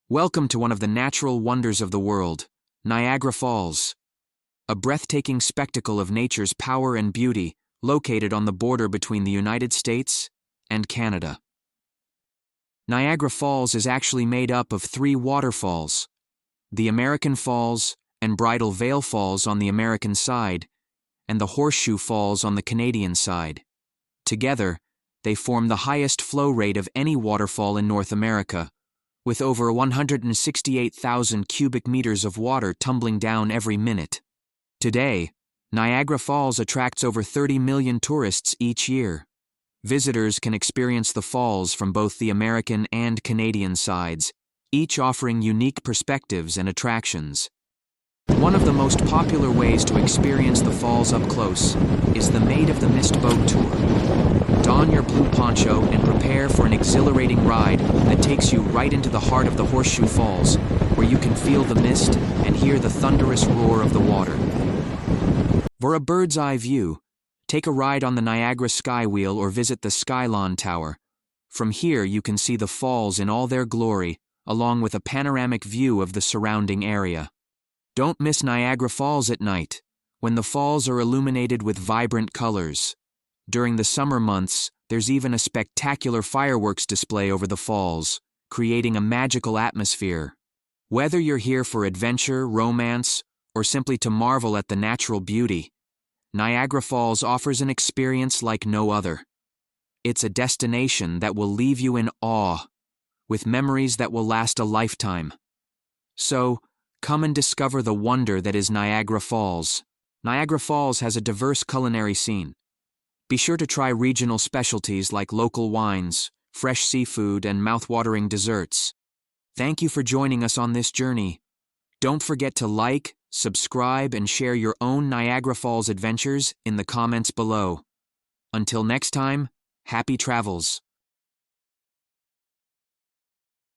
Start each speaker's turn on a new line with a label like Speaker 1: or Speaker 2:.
Speaker 1: Welcome to one of the natural wonders of the world, Niagara Falls. A breathtaking spectacle of nature's power and beauty, located on the border between the United States and Canada. Niagara Falls is actually made up of three waterfalls: the American Falls and Bridal Veil Falls on the American side, and the Horseshoe Falls on the Canadian side. Together, they form the highest flow rate of any waterfall in North America, with over 168,000 cubic meters of water tumbling down every minute. Today, Niagara Falls attracts over 30 million tourists each year. Visitors can experience the falls from both the American and Canadian sides, each offering unique perspectives and attractions. One of the most popular ways to experience the falls up close is the Maid of the Mist boat tour. Don your blue poncho and prepare for an exhilarating ride that takes you right into the heart of the Horseshoe Falls, where you can feel the mist and hear the thunderous roar of the water. For a bird's-eye view, take a ride on the Niagara Skywheel or visit the Skylon Tower. From here you can see the falls in all their glory, along with a panoramic view of the surrounding area. Don't miss Niagara Falls at night, when the falls are illuminated with vibrant colors. During the summer months, there's even a spectacular fireworks display over the falls, creating a magical atmosphere. Whether you're here for adventure, romance, or simply to marvel at the natural beauty, Niagara Falls offers an experience like no other. It's a destination that will leave you in awe, with memories that will last a lifetime. So, come and discover the wonder that is Niagara Falls. Niagara Falls has a diverse culinary scene. Be sure to try regional specialties like local wines, fresh seafood, and mouth-watering desserts. Thank you for joining us on this journey. Don't forget to like, subscribe, and share your own Niagara Falls adventures in the comments below. Until next time, happy travels.